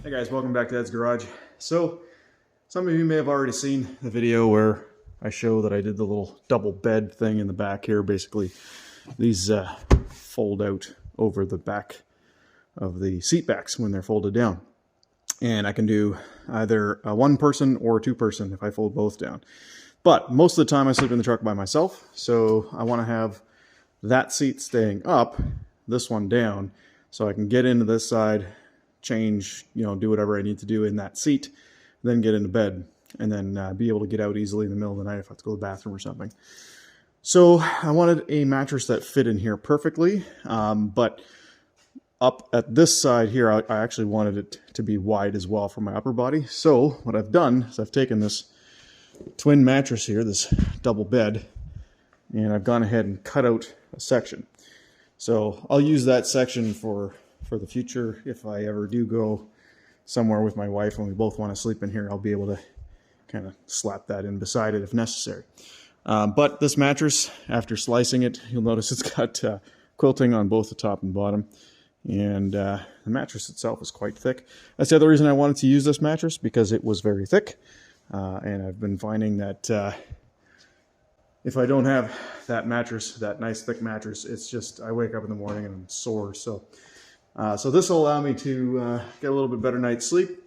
Hey guys, welcome back to Ed's Garage. So, some of you may have already seen the video where I show that I did the little double bed thing in the back here. Basically, these fold out over the back of the seat backs when they're folded down. And I can do either a one person or a two person if I fold both down. But most of the time I sleep in the truck by myself, so I want to have that seat staying up, this one down, so I can get into this side, change, do whatever I need to do in that seat, then get into bed, and then be able to get out easily in the middle of the night if I have to go to the bathroom or something. So I wanted a mattress that fit in here perfectly, but up at this side here, I actually wanted it to be wide as well for my upper body. So what I've done is I've taken this twin mattress here, this double bed, and I've gone ahead and cut out a section. So I'll use that section for the future. If I ever do go somewhere with my wife and we both want to sleep in here, I'll be able to kind of slap that in beside it if necessary. But this mattress, after slicing it, you'll notice it's got quilting on both the top and bottom. And the mattress itself is quite thick. That's the other reason I wanted to use this mattress, because it was very thick. And I've been finding that if I don't have that mattress, that nice thick mattress, it's just, I wake up in the morning and I'm sore. So this will allow me to get a little bit better night's sleep.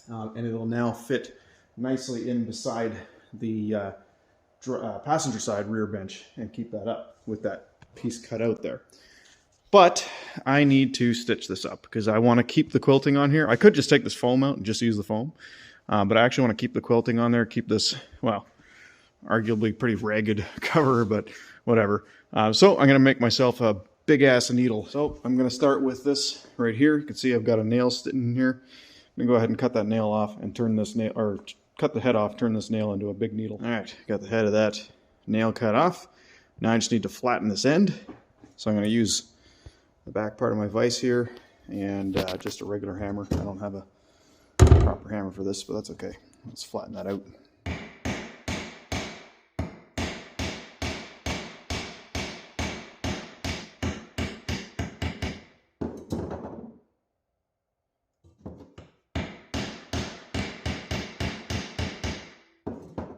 And it'll now fit nicely in beside the passenger side rear bench and keep that up with that piece cut out there. But I need to stitch this up because I want to keep the quilting on here. I could just take this foam out and just use the foam. But I actually want to keep the quilting on there, keep this, well, arguably pretty ragged cover, but whatever. So I'm going to make myself a big ass needle. So I'm going to start with this right here. You can see I've got a nail sitting here. I'm going to go ahead and cut that nail off and turn this nail, or cut the head off, turn this nail into a big needle. All right, got the head of that nail cut off. Now I just need to flatten this end. So I'm going to use the back part of my vise here and just a regular hammer. I don't have a proper hammer for this, but that's okay. Let's flatten that out.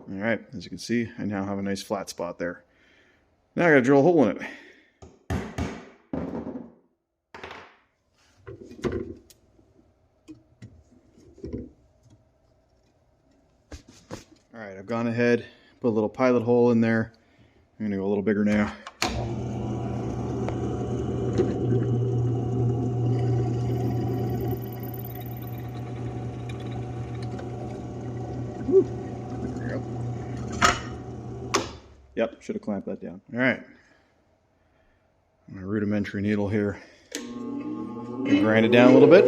All right, as you can see, I now have a nice flat spot there. Now I gotta drill a hole in it. All right, I've gone ahead, put a little pilot hole in there. I'm gonna go a little bigger now. Woo. There we go. Yep, should have clamped that down. All right, my rudimentary needle here. Grind it down a little bit.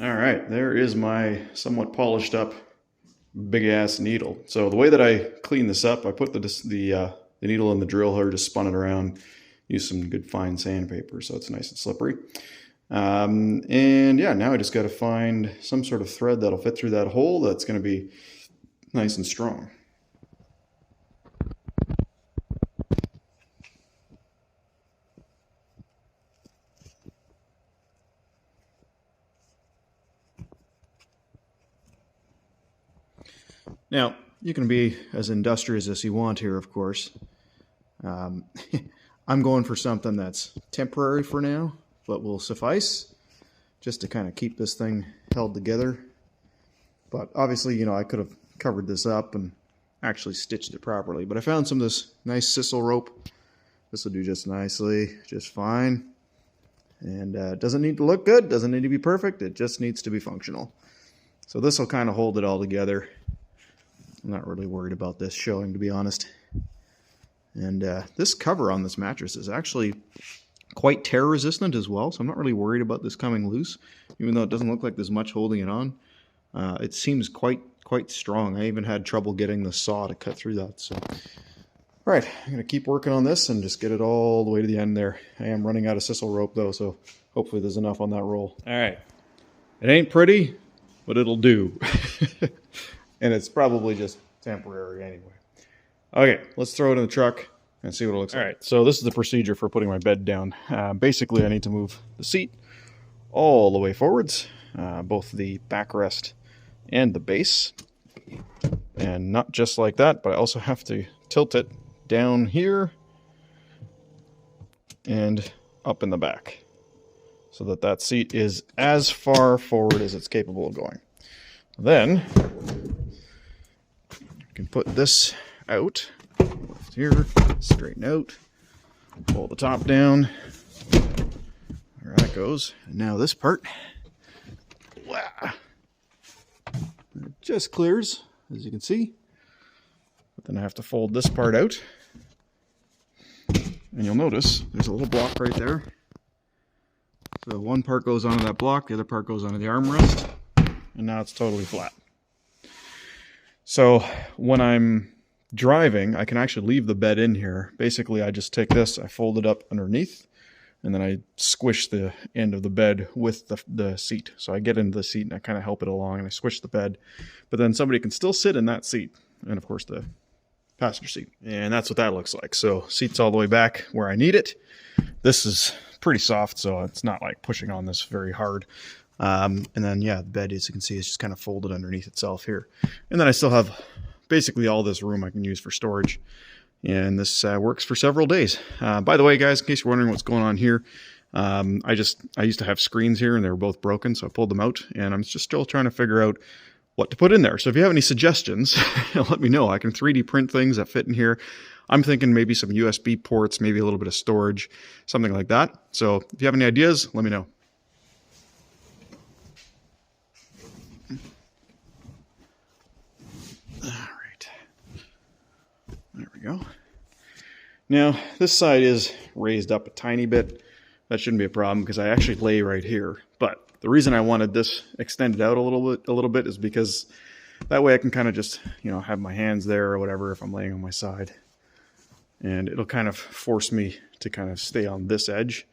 All right, there is my somewhat polished up big ass needle. So the way that I clean this up, I put the needle in the drill here, just spun it around, use some good fine sandpaper so it's nice and slippery. And yeah, now I just got to find some sort of thread that'll fit through that hole that's going to be nice and strong. Now, you can be as industrious as you want here, of course. I'm going for something that's temporary for now, but will suffice just to kind of keep this thing held together. But obviously, I could have covered this up and actually stitched it properly. But I found some of this nice sisal rope. This will do just nicely, just fine. And it doesn't need to look good, doesn't need to be perfect. It just needs to be functional. So this will kind of hold it all together. I'm not really worried about this showing, to be honest. And this cover on this mattress is actually quite tear resistant as well, so I'm not really worried about this coming loose, even though it doesn't look like there's much holding it on. It seems quite strong. I even had trouble getting the saw to cut through that. So, all right, I'm going to keep working on this and just get it all the way to the end there. I am running out of sisal rope though, so hopefully there's enough on that roll. All right, it ain't pretty, but it'll do. And it's probably just temporary anyway. Okay, let's throw it in the truck and see what it looks like. All right, so this is the procedure for putting my bed down. Basically, I need to move the seat all the way forwards, both the backrest and the base. And not just like that, but I also have to tilt it down here and up in the back so that that seat is as far forward as it's capable of going. Then you can put this out here, straighten out, pull the top down. There that goes. And now this part, wow, it just clears, as you can see. But then I have to fold this part out. And you'll notice there's a little block right there. So one part goes onto that block, the other part goes onto the armrest, and now it's totally flat. So when I'm driving, I can actually leave the bed in here. Basically, I just take this, I fold it up underneath, and then I squish the end of the bed with the seat. So I get into the seat and I kind of help it along and I squish the bed. But then somebody can still sit in that seat. And of course the passenger seat. And that's what that looks like. So seat's all the way back where I need it. This is pretty soft, so it's not like pushing on this very hard. And then, yeah, the bed, as you can see, is just kind of folded underneath itself here. And then I still have basically all this room I can use for storage. And this works for several days. By the way, guys, in case you're wondering what's going on here, I used to have screens here and they were both broken, so I pulled them out. And I'm just still trying to figure out what to put in there. So if you have any suggestions, let me know. I can 3D print things that fit in here. I'm thinking maybe some USB ports, maybe a little bit of storage, something like that. So if you have any ideas, let me know. All right. There we go. Now, this side is raised up a tiny bit. That shouldn't be a problem because I actually lay right here. But the reason I wanted this extended out a little bit is because that way I can kind of just, have my hands there or whatever if I'm laying on my side. And it'll kind of force me to kind of stay on this edge,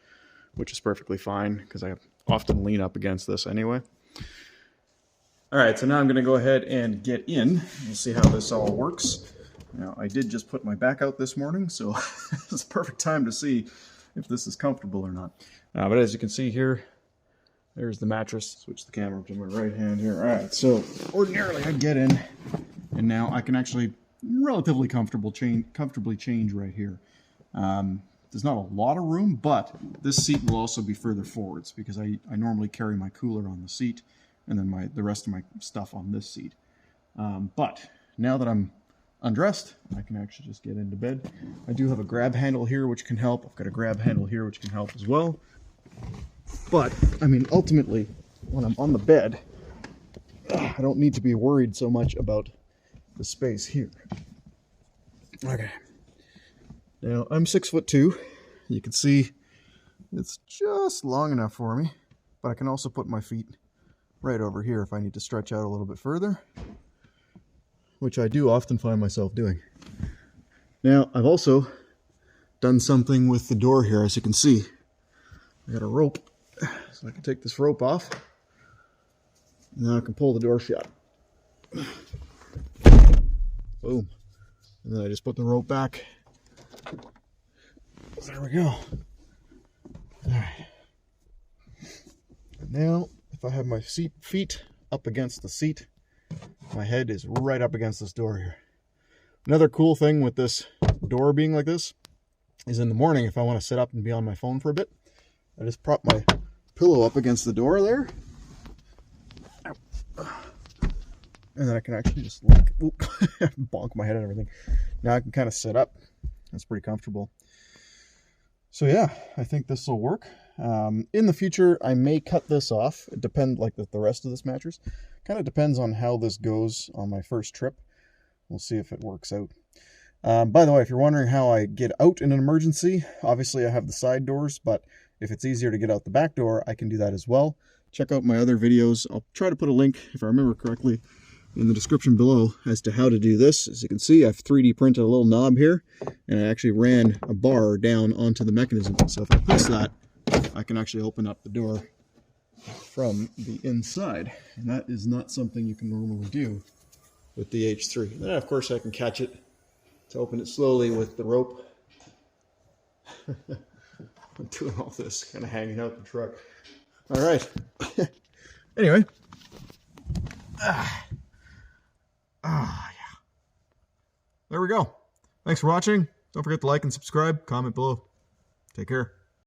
which is perfectly fine because I often lean up against this anyway. All right, so now I'm going to go ahead and get in and see how this all works. Now, I did just put my back out this morning, so it's a perfect time to see if this is comfortable or not. But as you can see here, there's the mattress. Switch the camera to my right hand here. All right, so ordinarily I'd get in, and now I can actually relatively comfortably change right here. There's not a lot of room, but this seat will also be further forwards because I normally carry my cooler on the seat and then the rest of my stuff on this seat. But now that I'm undressed, I can actually just get into bed. I do have a grab handle here which can help. I've got a grab handle here which can help as well. But, I mean, ultimately, when I'm on the bed, I don't need to be worried so much about the space here. Okay. Now, I'm 6'2". You can see it's just long enough for me, but I can also put my feet right over here if I need to stretch out a little bit further, which I do often find myself doing. Now, I've also done something with the door here, as you can see. I got a rope, so I can take this rope off, and now I can pull the door shut. Boom. And then I just put the rope back. There we go. Alright. Now, if I have my feet up against the seat, my head is right up against this door here. Another cool thing with this door being like this is in the morning, if I want to sit up and be on my phone for a bit, I just prop my pillow up against the door there. And then I can actually just bonk my head and everything. Now I can kind of sit up. That's pretty comfortable. So yeah, I think this will work. In the future, I may cut this off. It depends, like the rest of this mattress. Kind of depends on how this goes on my first trip. We'll see if it works out. By the way, if you're wondering how I get out in an emergency, obviously I have the side doors, but if it's easier to get out the back door, I can do that as well. Check out my other videos. I'll try to put a link, if I remember correctly, in the description below as to how to do this. As you can see, I've 3D printed a little knob here, and I actually ran a bar down onto the mechanism. So if I press that, I can actually open up the door from the inside. And that is not something you can normally do with the H3. And then, of course, I can catch it to open it slowly with the rope. I'm doing all this, kind of hanging out the truck. All right. Anyway. Yeah. There we go. Thanks for watching. Don't forget to like and subscribe. Comment below. Take care.